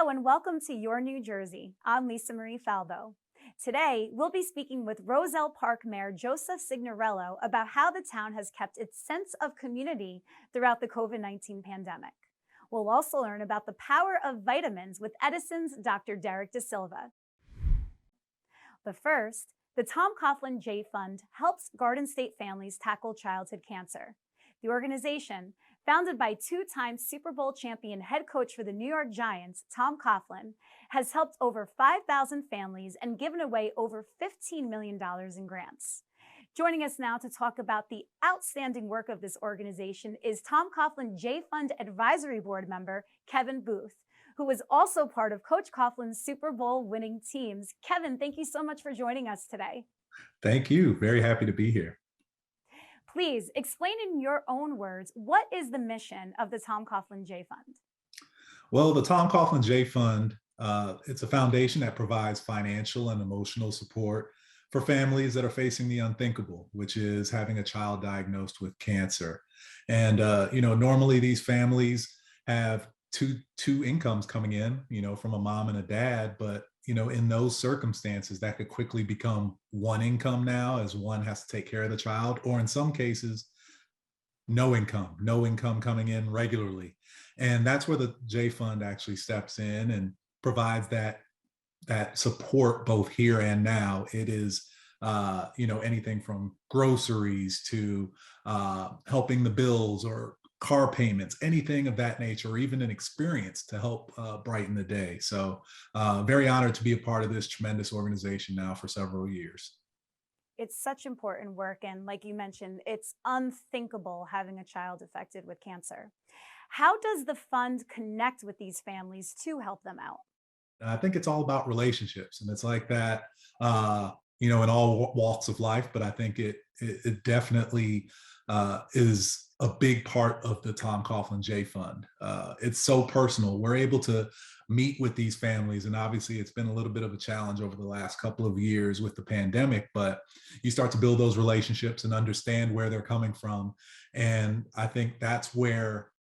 Hello and welcome to Your New Jersey. I'm Lisa Marie Falbo. Today, we'll be speaking with Roselle Park Mayor Joseph Signorello about how the town has kept its sense of community throughout the COVID-19 pandemic. We'll also learn about the power of vitamins with Edison's Dr. Derrick DeSilva. But first, the Coughlin J Fund helps Garden State families tackle childhood cancer. The organization, founded by two-time Super Bowl champion head coach for the New York Giants, Tom Coughlin, has helped over 5,000 families and given away over $15 million in grants. Joining us now to talk about the outstanding work of this organization is Coughlin J Fund Advisory Board member Kevin Boothe, who was also part of Coach Coughlin's Super Bowl winning teams. Kevin, thank you so much for joining us today. Thank you. Very happy to be here. Please explain in your own words, what is the mission of the Coughlin J Fund? Well, the Coughlin J Fund, it's a foundation that provides financial and emotional support for families that are facing the unthinkable, which is having a child diagnosed with cancer. And, normally these families have two incomes coming in, from a mom and a dad, but in those circumstances, that could quickly become one income now as one has to take care of the child, or in some cases, no income coming in regularly. And that's where the J Fund actually steps in and provides that support both here and now. It is, anything from groceries to helping the bills or car payments, anything of that nature, or even an experience to help brighten the day. So very honored to be a part of this tremendous organization now for several years. It's such important work. And like you mentioned, it's unthinkable having a child affected with cancer. How does the fund connect with these families to help them out? I think it's all about relationships, and it's like that, in all walks of life. But I think it definitely is a big part of the Coughlin J Fund. It's so personal. We're able to meet with these families, and obviously, it's been a little bit of a challenge over the last couple of years with the pandemic. But you start to build those relationships and understand where they're coming from, and I think that's where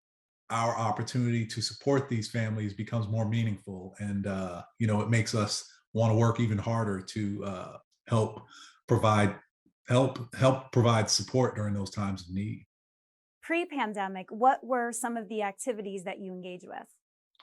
our opportunity to support these families becomes more meaningful. And it makes us want to work even harder to help provide help provide support during those times of need. Pre-pandemic, what were some of the activities that you engage with?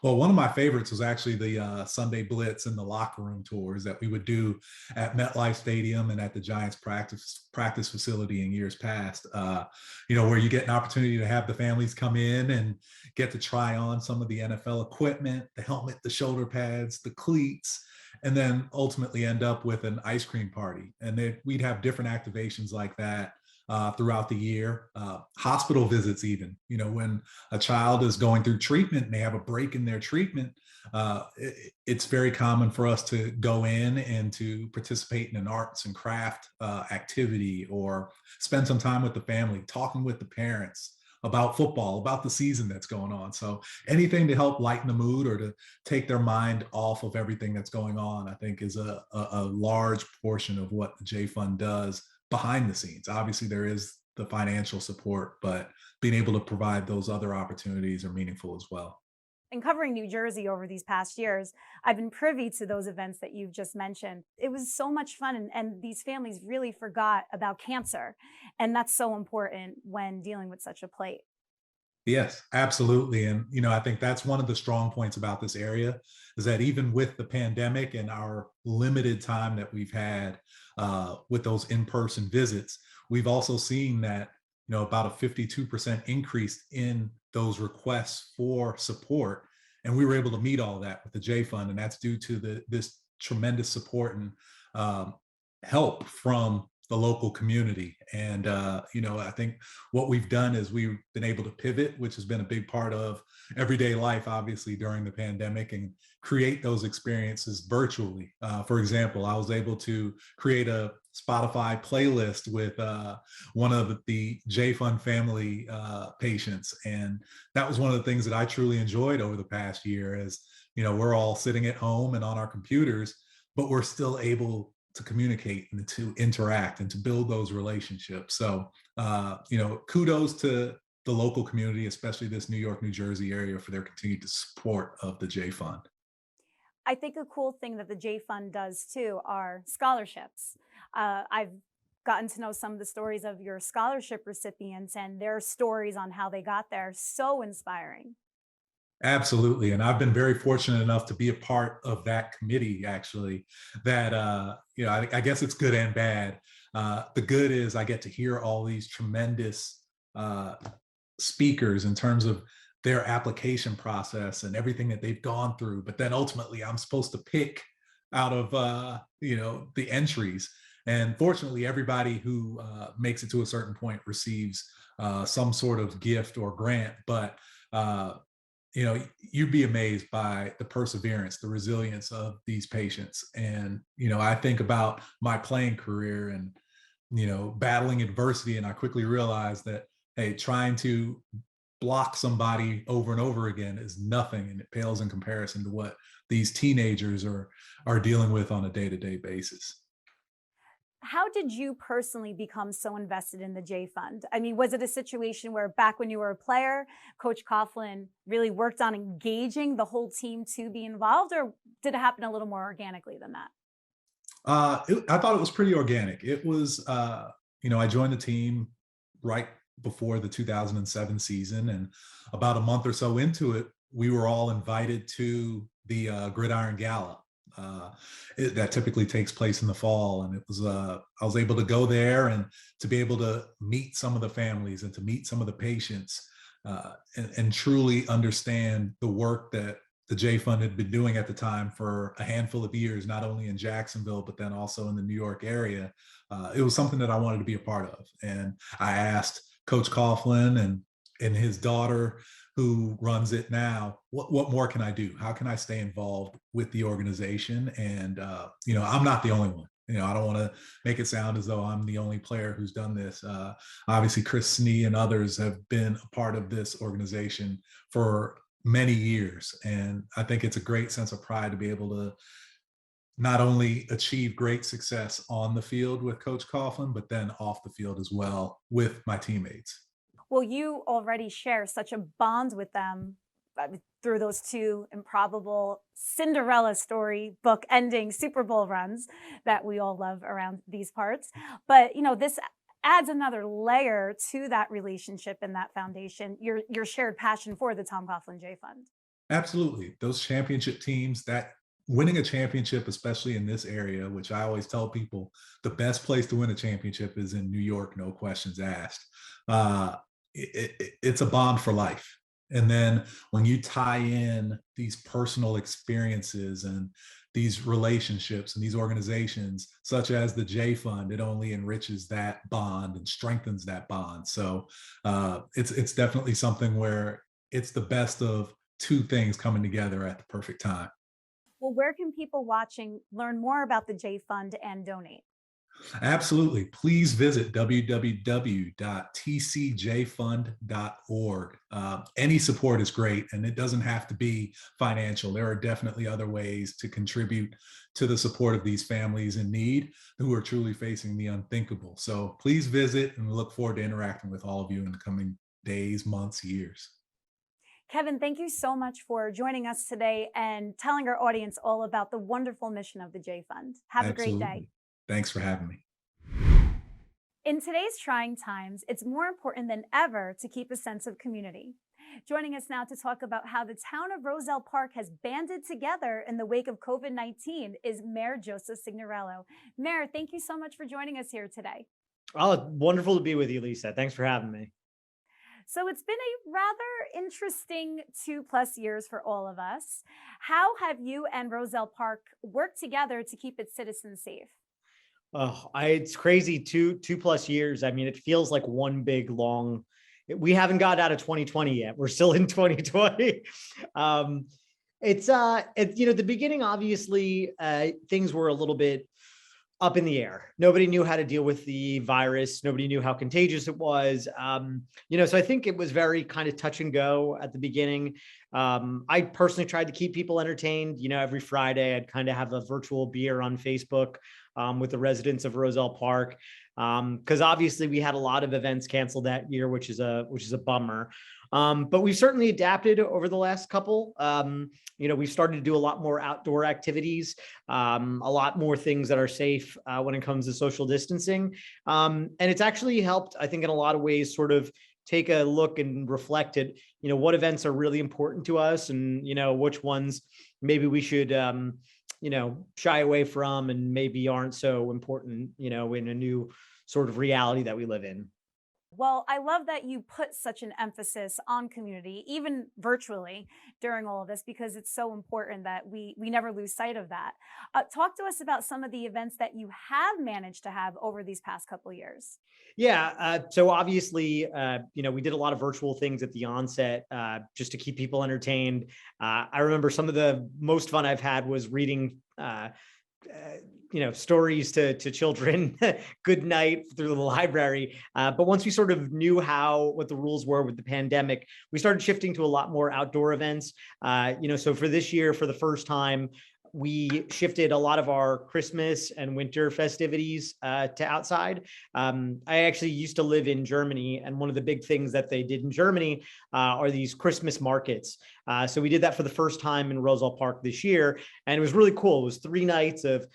Well, one of my favorites was actually the Sunday Blitz and the locker room tours that we would do at MetLife Stadium and at the Giants practice facility in years past. Where you get an opportunity to have the families come in and get to try on some of the NFL equipment, the helmet, the shoulder pads, the cleats, and then ultimately end up with an ice cream party. And we'd have different activations like that throughout the year. Hospital visits, even, when a child is going through treatment and they have a break in their treatment, it's very common for us to go in and to participate in an arts and craft activity, or spend some time with the family, talking with the parents about football, about the season that's going on. So anything to help lighten the mood or to take their mind off of everything that's going on, I think is a large portion of what the J Fund does behind the scenes. Obviously, there is the financial support, but being able to provide those other opportunities are meaningful as well. In covering New Jersey over these past years, I've been privy to those events that you've just mentioned. It was so much fun, and these families really forgot about cancer. And that's so important when dealing with such a plight. Yes, absolutely. And, I think that's one of the strong points about this area is that even with the pandemic and our limited time that we've had with those in-person visits, we've also seen that, about a 52% increase in those requests for support. And we were able to meet all that with the J Fund. And that's due to this tremendous support and help from the local community. And, I think what we've done is we've been able to pivot, which has been a big part of everyday life, obviously, during the pandemic, and create those experiences virtually. For example, I was able to create a Spotify playlist with one of the J Fund family patients. And that was one of the things that I truly enjoyed over the past year, as, we're all sitting at home and on our computers, but we're still able to communicate and to interact and to build those relationships. So, kudos to the local community, especially this New York, New Jersey area, for their continued support of the J Fund. I think a cool thing that the J Fund does too are scholarships. I've gotten to know some of the stories of your scholarship recipients and their stories on how they got there. So inspiring. Absolutely. And I've been very fortunate enough to be a part of that committee, actually, that, I guess it's good and bad. The good is I get to hear all these tremendous uh, speakers in terms of their application process and everything that they've gone through. But then ultimately, I'm supposed to pick out of, the entries. And fortunately, everybody who makes it to a certain point receives some sort of gift or grant. But uh, you'd be amazed by the perseverance, the resilience of these patients. And I think about my playing career and battling adversity, and I quickly realized that, hey, trying to block somebody over and over again is nothing, and it pales in comparison to what these teenagers are dealing with on a day-to-day basis. How did you personally become so invested in the J Fund? I mean, was it a situation where back when you were a player, Coach Coughlin really worked on engaging the whole team to be involved, or did it happen a little more organically than that? I thought it was pretty organic. It was, I joined the team right before the 2007 season, and about a month or so into it, we were all invited to the Gridiron Gala. Uh, that typically takes place in the fall, and it was I was able to go there and to be able to meet some of the families and to meet some of the patients, and truly understand the work that the J Fund had been doing at the time for a handful of years, not only in Jacksonville, but then also in the New York area. It was something that I wanted to be a part of. And I asked Coach Coughlin and his daughter, who runs it now, what more can I do? How can I stay involved with the organization? And, I'm not the only one. I don't want to make it sound as though I'm the only player who's done this. Obviously, Chris Snee and others have been a part of this organization for many years. And I think it's a great sense of pride to be able to not only achieve great success on the field with Coach Coughlin, but then off the field as well with my teammates. Well, you already share such a bond with them through those two improbable Cinderella story book ending Super Bowl runs that we all love around these parts. But, this adds another layer to that relationship and that foundation, your shared passion for the Tom Coughlin J Fund. Absolutely. Those championship teams, that winning a championship, especially in this area, which I always tell people the best place to win a championship is in New York, no questions asked. Uh, it's a bond for life. And then when you tie in these personal experiences and these relationships and these organizations, such as the J Fund, it only enriches that bond and strengthens that bond. So it's definitely something where it's the best of two things coming together at the perfect time. Well, where can people watching learn more about the J Fund and donate? Absolutely. Please visit www.tcjfund.org. Any support is great, and it doesn't have to be financial. There are definitely other ways to contribute to the support of these families in need who are truly facing the unthinkable. So please visit, and we look forward to interacting with all of you in the coming days, months, years. Kevin, thank you so much for joining us today and telling our audience all about the wonderful mission of the J Fund. Have a great day. Absolutely. Thanks for having me. In today's trying times, it's more important than ever to keep a sense of community. Joining us now to talk about how the town of Roselle Park has banded together in the wake of COVID-19 is Mayor Joseph Signorello. Mayor, thank you so much for joining us here today. Oh, wonderful to be with you, Lisa. Thanks for having me. So it's been a rather interesting 2+ years for all of us. How have you and Roselle Park worked together to keep its citizens safe? Oh, it's crazy. Two plus years. I mean, it feels like one big long. We haven't got out of 2020 yet. We're still in 2020. The beginning, obviously, things were a little bit up in the air. Nobody knew how to deal with the virus. Nobody knew how contagious it was. So I think it was very kind of touch and go at the beginning. I personally tried to keep people entertained. Every Friday I'd kind of have a virtual beer on Facebook with the residents of Roselle Park. Because obviously we had a lot of events canceled that year, which is a bummer. But we've certainly adapted over the last couple. We've started to do a lot more outdoor activities, a lot more things that are safe when it comes to social distancing. And it's actually helped, I think, in a lot of ways, sort of take a look and reflect at, what events are really important to us and, which ones maybe we should, shy away from and maybe aren't so important, in a new sort of reality that we live in. Well, I love that you put such an emphasis on community, even virtually during all of this, because it's so important that we never lose sight of that. Talk to us about some of the events that you have managed to have over these past couple of years. Yeah. So obviously, we did a lot of virtual things at the onset just to keep people entertained. I remember some of the most fun I've had was reading stories to children, good night through the library. But once we sort of knew what the rules were with the pandemic, we started shifting to a lot more outdoor events. So for this year, for the first time, we shifted a lot of our Christmas and winter festivities to outside. I actually used to live in Germany, and one of the big things that they did in Germany are these Christmas markets. So we did that for the first time in Roselle Park this year, and it was really cool. It was 3 nights of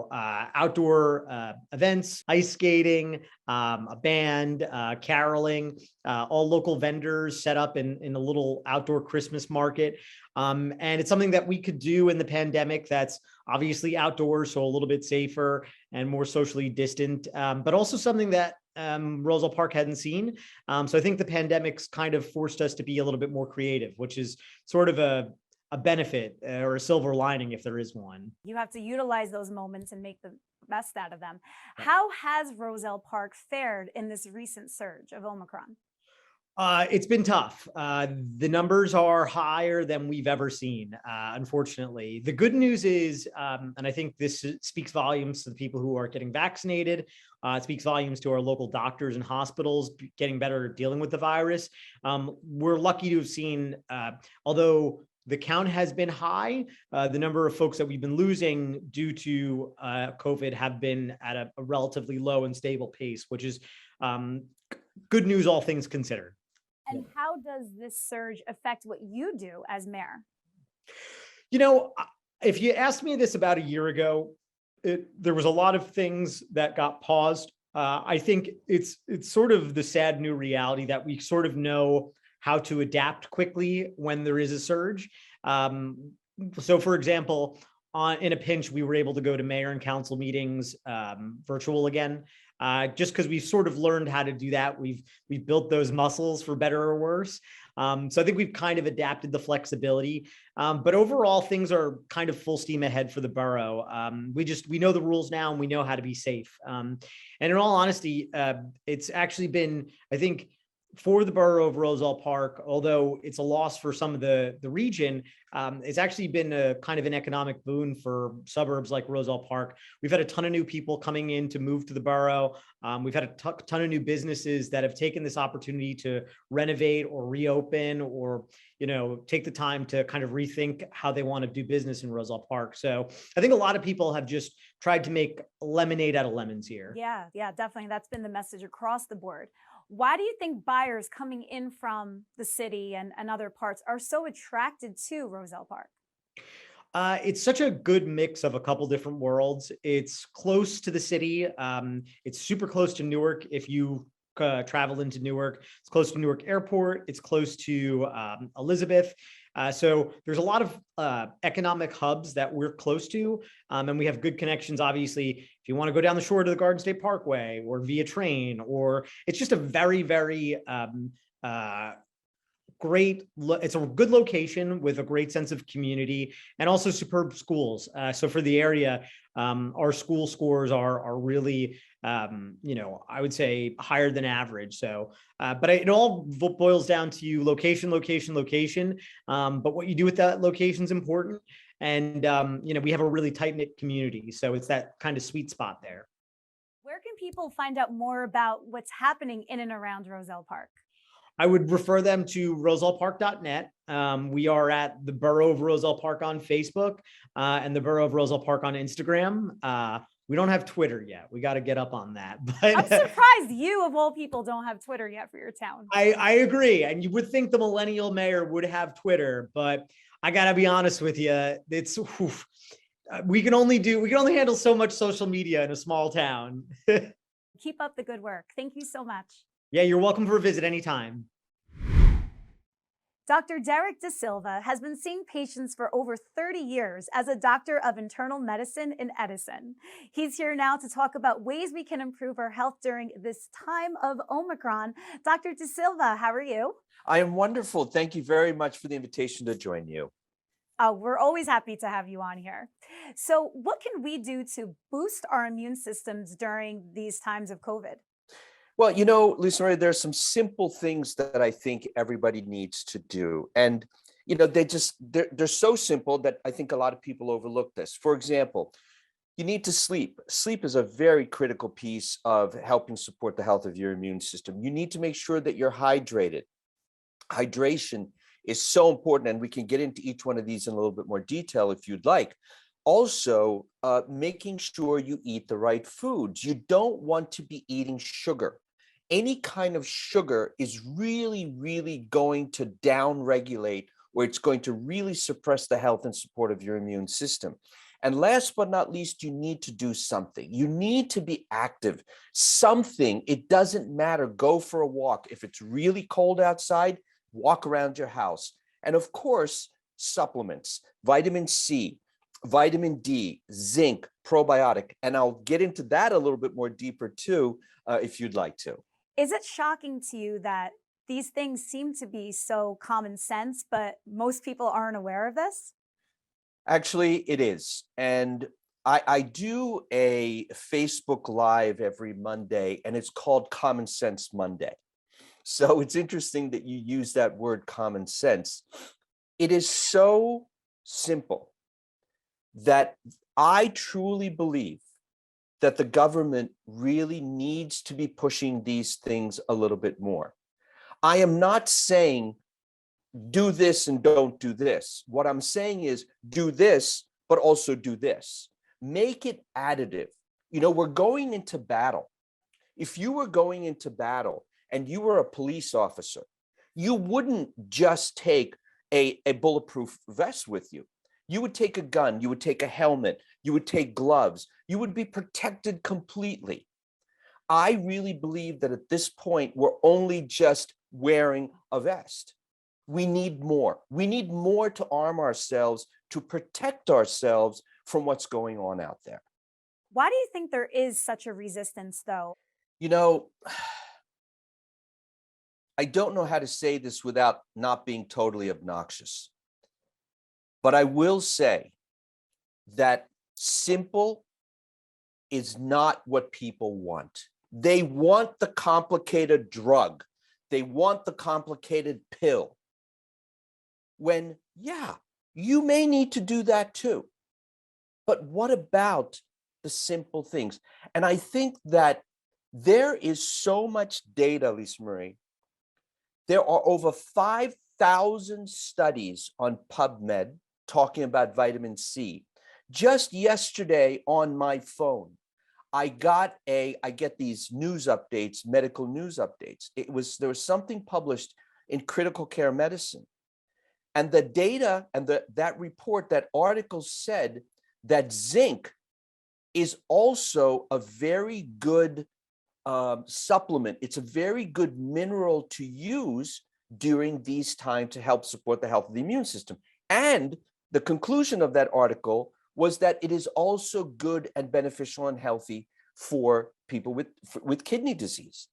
outdoor events, ice skating, a band, caroling, all local vendors set up in a little outdoor Christmas market. And it's something that we could do in the pandemic that's obviously outdoors, so a little bit safer and more socially distant, but also something that Roselle Park hadn't seen. So I think the pandemic's kind of forced us to be a little bit more creative, which is sort of a benefit or a silver lining if there is one. You have to utilize those moments and make the best out of them. How has Roselle Park fared in this recent surge of Omicron? It's been tough. The numbers are higher than we've ever seen, unfortunately. The good news is, and I think this speaks volumes to the people who are getting vaccinated. It speaks volumes to our local doctors and hospitals getting better at dealing with the virus. We're lucky to have seen, although the count has been high, the number of folks that we've been losing due to COVID have been at a relatively low and stable pace, which is good news, all things considered. And how does this surge affect what you do as mayor? If you asked me this about a year ago, there was a lot of things that got paused. I think it's sort of the sad new reality that we sort of know how to adapt quickly when there is a surge. So for example, in a pinch, we were able to go to mayor and council meetings virtual again. Just because we've sort of learned how to do that. We've built those muscles for better or worse. So I think we've kind of adapted the flexibility. But overall, things are kind of full steam ahead for the borough. We know the rules now and we know how to be safe. And in all honesty, it's actually been, I think, for the borough of Roselle Park, although it's a loss for some of the region, it's actually been a kind of an economic boon for suburbs like Roselle Park. We've had a ton of new people coming in to move to the borough. We've had a ton of new businesses that have taken this opportunity to renovate or reopen or, take the time to kind of rethink how they want to do business in Roselle Park. So I think a lot of people have just tried to make lemonade out of lemons here. Yeah, definitely. That's been the message across the board. Why do you think buyers coming in from the city and other parts are so attracted to Roselle Park? It's such a good mix of a couple different worlds. It's close to the city. It's super close to Newark. If you travel into Newark, it's close to Newark Airport. It's close to Elizabeth. So there's a lot of economic hubs that we're close to, and we have good connections. Obviously, if you want to go down the shore to the Garden State Parkway or via train, or it's just a very, very it's a good location with a great sense of community and also superb schools. So for the area, our school scores are really, I would say higher than average. So, but it all boils down to location. But what you do with that location is important. And, we have a really tight knit community. So it's that kind of sweet spot there. Where can people find out more about what's happening in and around Roselle Park? I would refer them to rosellepark.net. We are at the Borough of Roselle Park on Facebook and the Borough of Roselle Park on Instagram. We don't have Twitter yet. We got to get up on that. I'm But surprised you, of all people, don't have Twitter yet for your town. I agree. And you would think the millennial mayor would have Twitter, but I got to be honest with you. It's, oof, we can only handle so much social media in a small town. Keep up the good work. Thank you so much. Yeah, you're welcome for a visit anytime. Dr. Derrick DeSilva has been seeing patients for over 30 years as a doctor of internal medicine in Edison. He's here now to talk about ways we can improve our health during this time of Omicron. Dr. DeSilva, how are you? I am wonderful. Thank you very much for the invitation to join you. We're always happy to have you on here. So what can we do to boost our immune systems during these times of COVID? Well, Lisa Marie, there's some simple things that I think everybody needs to do. And, they're so simple that I think a lot of people overlook this. For example, you need to sleep. Sleep is a very critical piece of helping support the health of your immune system. You need to make sure that you're hydrated. Hydration is so important, and we can get into each one of these in a little bit more detail if you'd like. Also, making sure you eat the right foods. You don't want to be eating sugar. Any kind of sugar is really, really going to downregulate, or it's going to really suppress the health and support of your immune system. And last but not least, you need to do something. You need to be active. Something, it doesn't matter. Go for a walk. If it's really cold outside, walk around your house. And of course, supplements, vitamin C, vitamin D, zinc, probiotic. And I'll get into that a little bit more deeper too, if you'd like to. Is it shocking to you that these things seem to be so common sense, but most people aren't aware of this? Actually, it is. And I do a Facebook Live every Monday, and it's called Common Sense Monday. So it's interesting that you use that word common sense. It is so simple that I truly believe that the government really needs to be pushing these things a little bit more. I am not saying do this and don't do this. What I'm saying is do this, but also do this. Make it additive. We're going into battle. If you were going into battle and you were a police officer, you wouldn't just take a bulletproof vest with you. You would take a gun, you would take a helmet, you would take gloves, you would be protected completely. I really believe that at this point, we're only just wearing a vest. We need more. We need more to arm ourselves, to protect ourselves from what's going on out there. Why do you think there is such a resistance, though? I don't know how to say this without not being totally obnoxious. But I will say that simple is not what people want. They want the complicated drug. They want the complicated pill. When, yeah, you may need to do that too. But what about the simple things? And I think that there is so much data, Lisa Marie. There are over 5,000 studies on PubMed talking about vitamin C. Just yesterday on my phone, I get these news updates, medical news updates. There was something published in Critical Care Medicine. And the data and that report, that article said that zinc is also a very good supplement. It's a very good mineral to use during these times to help support the health of the immune system. And the conclusion of that article was that it is also good and beneficial and healthy for people with kidney disease.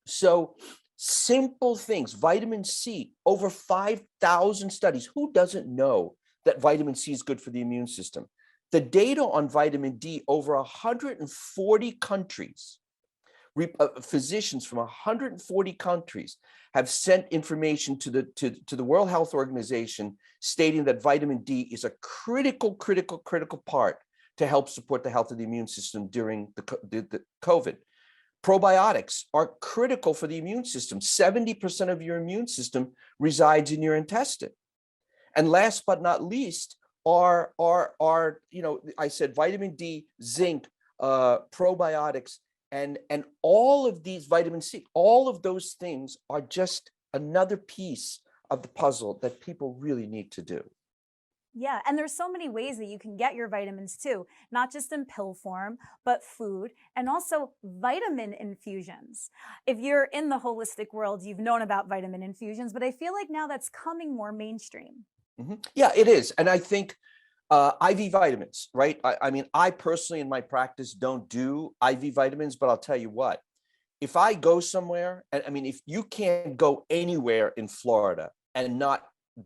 So simple things, vitamin C, over 5,000 studies. Who doesn't know that vitamin C is good for the immune system? The data on vitamin D, over 140 countries, physicians from 140 countries have sent information to the World Health Organization stating that vitamin D is a critical part to help support the health of the immune system during the COVID. Probiotics are critical for the immune system. 70% of your immune system resides in your intestine. And last but not least I said vitamin D, zinc, probiotics, and all of these vitamin C, all of those things are just another piece of the puzzle that people really need to do. Yeah, and there's so many ways that you can get your vitamins too, not just in pill form, but food and also vitamin infusions. If you're in the holistic world, you've known about vitamin infusions, but I feel like now that's coming more mainstream. Yeah, it is. And I think IV vitamins, right? I mean, I personally in my practice don't do IV vitamins, but I'll tell you what, if I go somewhere, and I mean, if you can't go anywhere in Florida and not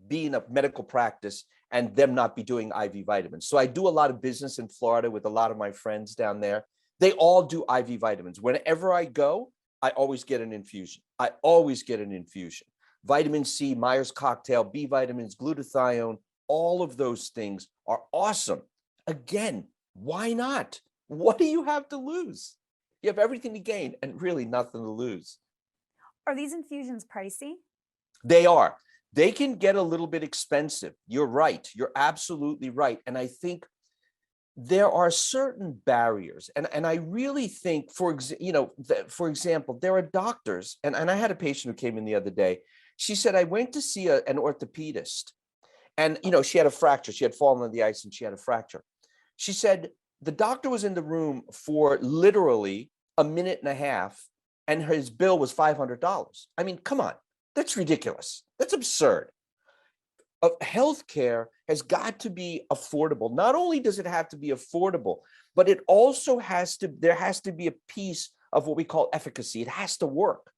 be in a medical practice and them not be doing IV vitamins. So I do a lot of business in Florida with a lot of my friends down there. They all do IV vitamins. Whenever I go, I always get an infusion. I always get an infusion. Vitamin C, Myers cocktail, B vitamins, glutathione, all of those things are awesome. Again, why not? What do you have to lose? You have everything to gain and really nothing to lose. Are these infusions pricey? They are. They can get a little bit expensive. You're right. You're absolutely right. And I think there are certain barriers. And I really think, for example, there are doctors, and I had a patient who came in the other day. She said, I went to see an orthopedist, and she had a fracture. She had fallen on the ice and she had a fracture. She said the doctor was in the room for literally a minute and a half, and his bill was $500. I mean, come on. That's ridiculous. That's absurd. Healthcare has got to be affordable. Not only does it have to be affordable, but it also there has to be a piece of what we call efficacy. It has to work.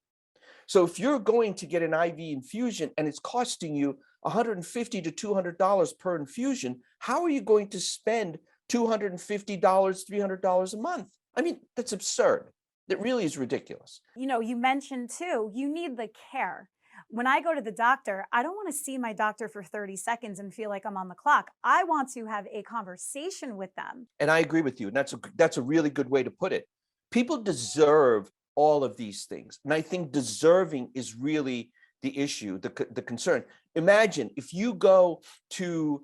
So if you're going to get an IV infusion and it's costing you $150 to $200 per infusion, how are you going to spend $250, $300 a month? I mean, that's absurd. It really is ridiculous. You mentioned too, you need the care. When I go to the doctor, I don't want to see my doctor for 30 seconds and feel like I'm on the clock. I want to have a conversation with them. And I agree with you. And that's a really good way to put it. People deserve all of these things. And I think deserving is really the issue, the concern. Imagine if you go to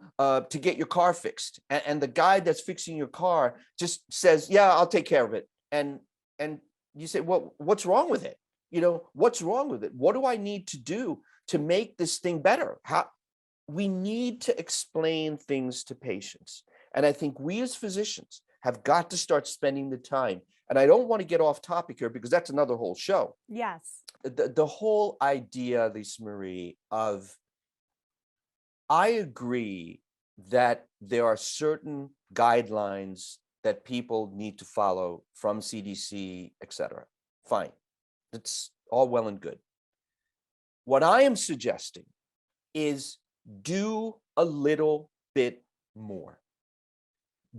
get your car fixed, and the guy that's fixing your car just says, yeah, I'll take care of it. And you say, well, what's wrong with it? What's wrong with it? What do I need to do to make this thing better? We need to explain things to patients. And I think we as physicians have got to start spending the time. And I don't want to get off topic here because that's another whole show. Yes. The whole idea, Lisa Marie, I agree that there are certain guidelines that people need to follow from CDC, et cetera. Fine. That's all well and good. What I am suggesting is do a little bit more.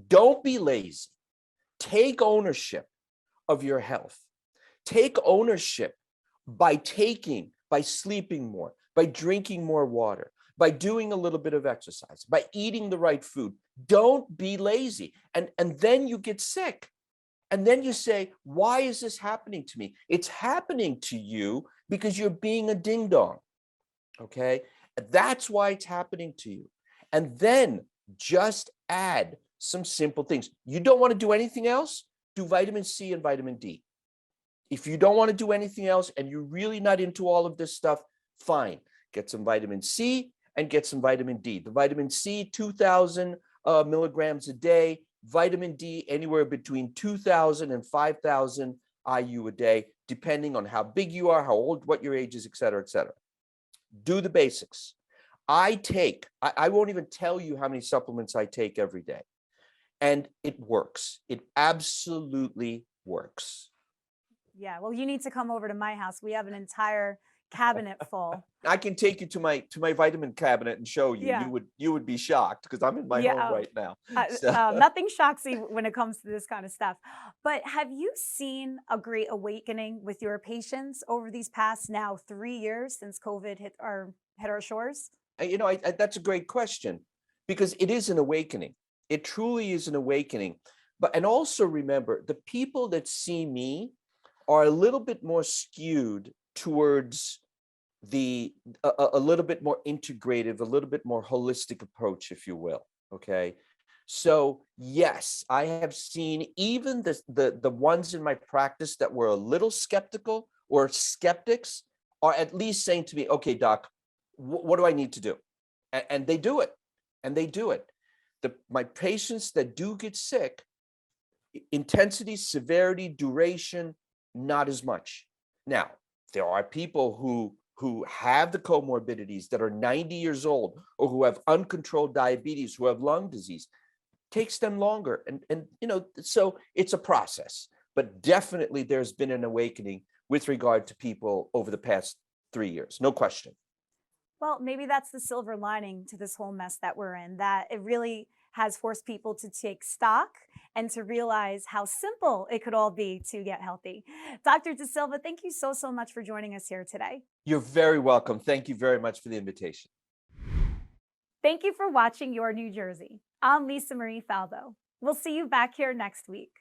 Don't be lazy. Take ownership of your health. Take ownership by sleeping more, by drinking more water, by doing a little bit of exercise, by eating the right food. Don't be lazy. And then you get sick. And then you say, why is this happening to me? It's happening to you because you're being a ding dong. Okay. That's why it's happening to you. And then just add some simple things. You don't want to do anything else? Do vitamin C and vitamin D. If you don't want to do anything else and you're really not into all of this stuff, fine. Get some vitamin C and get some vitamin D. The vitamin C, 2,000 milligrams a day. Vitamin D, anywhere between 2,000 and 5,000 IU a day, depending on how big you are, how old, what your age is, et cetera, et cetera. Do the basics. I won't even tell you how many supplements I take every day. And it works. It absolutely works. Yeah, well, you need to come over to my house. We have an entire cabinet full. I can take you to my vitamin cabinet and show you. Yeah. You would be shocked because I'm in my home right now. Nothing shocks you when it comes to this kind of stuff. But have you seen a great awakening with your patients over these past now 3 years since COVID hit our shores? That's a great question because it is an awakening. It truly is an awakening. And also remember, the people that see me are a little bit more skewed towards a little bit more integrative, a little bit more holistic approach, if you will. Okay. So yes, I have seen even the ones in my practice that were a little skeptical or skeptics are at least saying to me, okay, doc, what do I need to do? And they do it. And they do it. My patients that do get sick, intensity, severity, duration, not as much. Now, there are people who have the comorbidities that are 90 years old or who have uncontrolled diabetes, who have lung disease. Takes them longer. And so it's a process. But definitely there's been an awakening with regard to people over the past 3 years. No question. Well, maybe that's the silver lining to this whole mess that we're in, that it really has forced people to take stock and to realize how simple it could all be to get healthy. Dr. DeSilva, thank you so, so much for joining us here today. You're very welcome. Thank you very much for the invitation. Thank you for watching Your New Jersey. I'm Lisa Marie Falbo. We'll see you back here next week.